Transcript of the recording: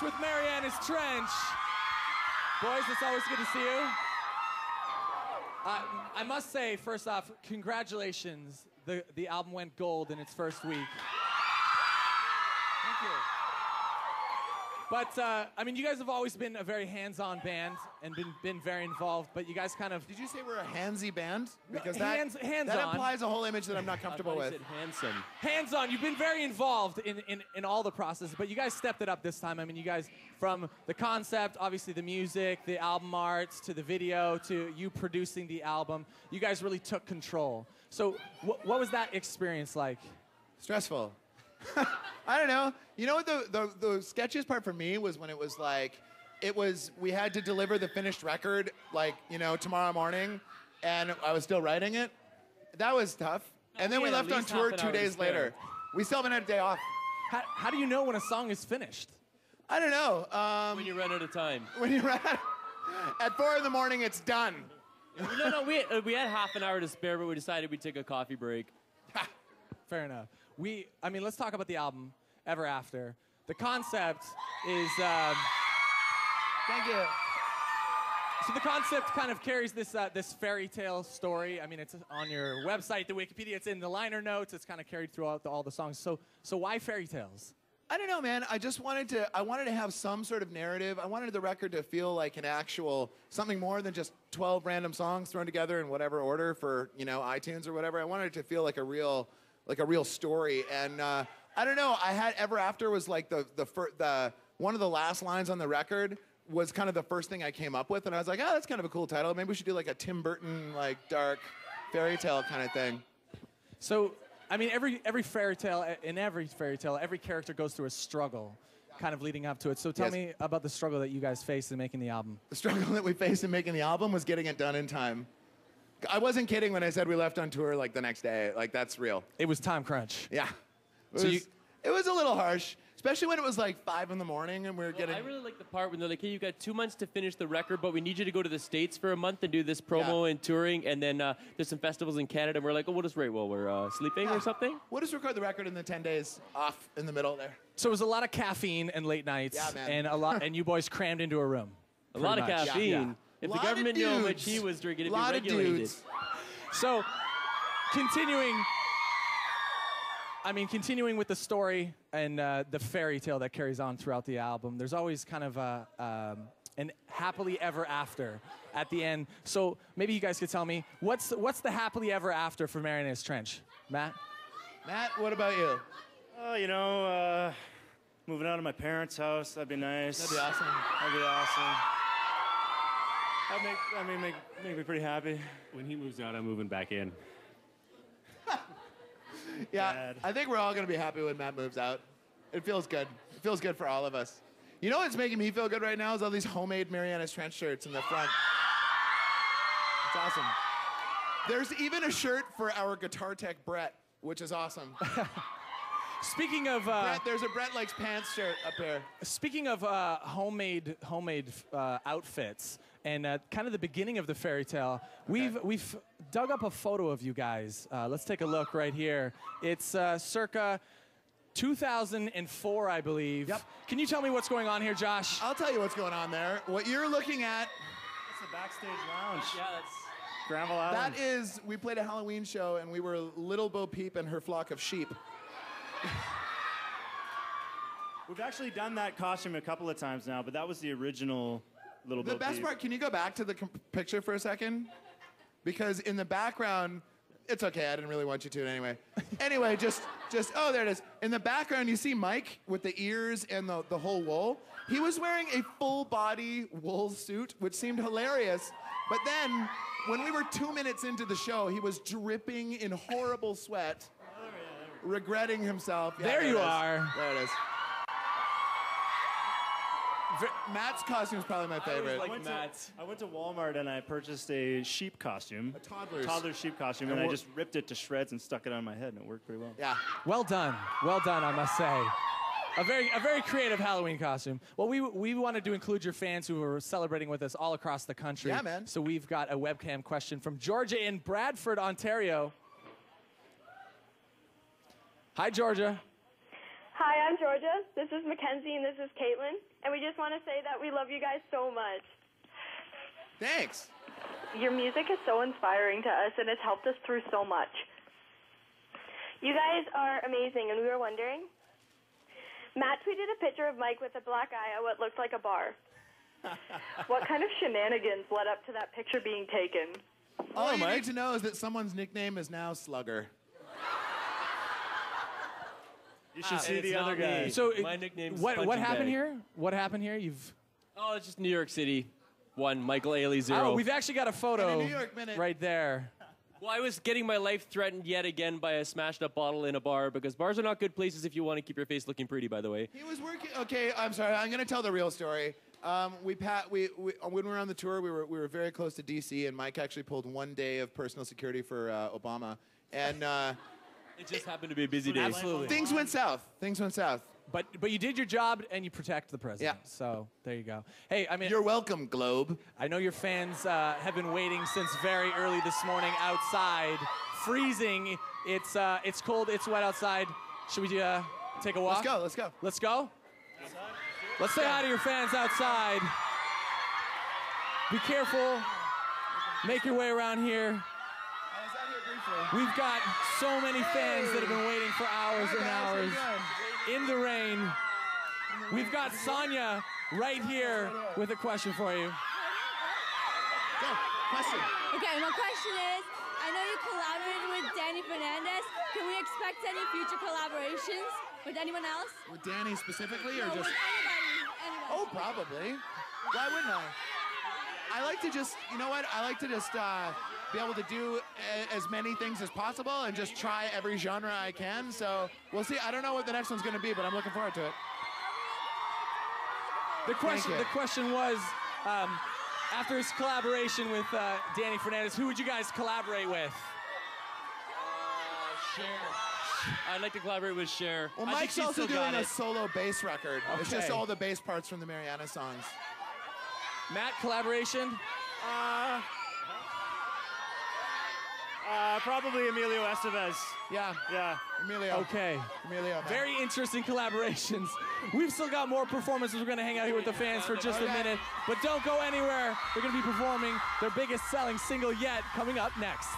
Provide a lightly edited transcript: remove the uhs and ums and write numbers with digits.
with Marianas Trench. Boys, it's always good to see you. I must say, first off, congratulations. The album went gold in its first week. Thank you. But, I mean, you guys have always been a very hands-on band and been very involved, but you guys kind of... Did you say we're a handsy band? Because hands that implies a whole image that I'm not comfortable with. Handsome. Hands-on. You've been very involved in all the process, but you guys stepped it up this time. I mean, you guys, from the concept, obviously the music, the album arts, to the video, to you producing the album, you guys really took control. So what was that experience like? Stressful. I don't know. You know what the sketchiest part for me was when it was like, we had to deliver the finished record, like, you know, tomorrow morning, and I was still writing it. That was tough. And then we left on tour 2 days later. We still haven't had a day off. How do you know when a song is finished? I don't know. When you run out of time. When you run at 4 in the morning, it's done. No, we had half an hour to spare, but we decided we'd take a coffee break. Fair enough. I mean, let's talk about the album, Ever After. The concept is... Thank you. So the concept kind of carries this fairy tale story. I mean, it's on your website, the Wikipedia. It's in the liner notes. It's kind of carried throughout all the songs. So why fairy tales? I don't know, man. I just wanted to have some sort of narrative. I wanted the record to feel like an actual, something more than just 12 random songs thrown together in whatever order for, you know, iTunes or whatever. I wanted it to feel like a real story. And I don't know. I had Ever After was like the one of the last lines on the record was kind of the first thing I came up with, and I was like, oh, that's kind of a cool title. Maybe we should do like a Tim Burton, like, dark fairy tale kind of thing. So, I mean, every fairy tale, every character goes through a struggle kind of leading up to it. So tell me about the struggle that you guys faced in making the album. The struggle that we faced in making the album was getting it done in time. I wasn't kidding when I said we left on tour like the next day. Like, that's real. It was time crunch. Yeah. It was a little harsh. Especially when it was like 5 in the morning and we were getting... I really like the part when they're like, hey, you got 2 months to finish the record, but we need you to go to the States for a month and do this promo and touring, and then there's some festivals in Canada, and we're like, oh, we'll just write while we're sleeping or something? We'll just record the record in the 10 days off in the middle there. So it was a lot of caffeine and late nights, and you boys crammed into a room. A lot of caffeine. Yeah. If the government knew how much he was drinking, it'd be regulated. So, continuing with the story and the fairy tale that carries on throughout the album, there's always kind of an happily ever after at the end. So maybe you guys could tell me, what's the happily ever after for Marianas Trench? Matt? Matt, what about you? You know, moving out of my parents' house, that'd be nice. That'd be awesome. That'd be awesome. That'd make me pretty happy. When he moves out, I'm moving back in. Yeah, Dad. I think we're all going to be happy when Matt moves out. It feels good. It feels good for all of us. You know what's making me feel good right now is all these homemade Marianas Trench shirts in the front. It's awesome. There's even a shirt for our guitar tech, Brett, which is awesome. Speaking of... Brett, there's a Brett Likes Pants shirt up here. Speaking of homemade outfits and kind of the beginning of the fairy tale, we've dug up a photo of you guys. Let's take a look right here. It's circa 2004, I believe. Yep. Can you tell me what's going on here, Josh? I'll tell you what's going on there. What you're looking at... That's the backstage lounge. Yeah, that's... Granville Island. That is, we played a Halloween show and we were Little Bo Peep and her flock of sheep. We've actually done that costume a couple of times now, but that was the original Little Bo The best Peep. part, can you go back to the picture for a second? Because in the background, it's okay, I didn't really want you to anyway. Anyway, just, oh, there it is. In the background, you see Mike with the ears and the whole wool. He was wearing a full body wool suit, which seemed hilarious. But then, when we were 2 minutes into the show, he was dripping in horrible sweat, regretting himself. Yeah, there you are. There it is. Matt's costume is probably my favorite. I went to Walmart and I purchased a sheep costume. A toddler's. Toddler sheep costume, and I just ripped it to shreds and stuck it on my head, and it worked pretty well. Yeah. Well done, I must say. A very creative Halloween costume. Well, we wanted to include your fans who are celebrating with us all across the country. Yeah, man. So we've got a webcam question from Georgia in Bradford, Ontario. Hi, Georgia. Hi, I'm Georgia. This is Mackenzie, and this is Caitlin. And we just want to say that we love you guys so much. Thanks. Your music is so inspiring to us, and it's helped us through so much. You guys are amazing, and we were wondering. Matt tweeted a picture of Mike with a black eye at what looked like a bar. What kind of shenanigans led up to that picture being taken? All you need to know is that someone's nickname is now Slugger. You should see the other guy. So My nickname's what Punching happened Bag. here? What happened here? You've Oh, it's just New York City. 1, Michael Ailey 0. Oh, we've actually got a photo And a New York minute. right there. Well, I was getting my life threatened yet again by a smashed up bottle in a bar because bars are not good places if you want to keep your face looking pretty, by the way. He was working. Okay, I'm sorry. I'm going to tell the real story. When we were on the tour, we were very close to DC, and Mike actually pulled 1 day of personal security for Obama, and It just happened to be a busy day. Absolutely. things went south. But you did your job and you protect the president. Yeah. So there you go. Hey, I mean, You're welcome, Globe. I know your fans have been waiting since very early this morning outside, freezing. It's cold. It's wet outside. Should we take a walk? Let's go. Let's go. Let's say hi to your fans outside. Be careful. Make your way around here. I was out here briefly. We've got so many fans that have been waiting for hours and hours in the rain. We've got Sonia right here with a question for you. Go. Question. Okay, my question is, I know you collaborated with Danny Fernandez. Can we expect any future collaborations with anyone else? With Danny specifically, or No, just? with anybody. Oh, probably. Why wouldn't I? I like to just, you know what? I like to just be able to do as many things as possible and just try every genre I can. So we'll see. I don't know what the next one's going to be, but I'm looking forward to it. The question was, after his collaboration with Danny Fernandez, who would you guys collaborate with? I'd like to collaborate with Cher. Well, I think Mike's she's also still got doing a it. solo bass record. It's just Okay. all the bass parts from the Marianas songs. Matt, collaboration? Probably Emilio Estevez. Yeah, Yeah. Emilio. Okay. Emilio, man. Very interesting collaborations. We've still got more performances. We're going to hang out here with the fans for just a Okay. minute. But don't go anywhere. They're going to be performing their biggest selling single yet coming up next.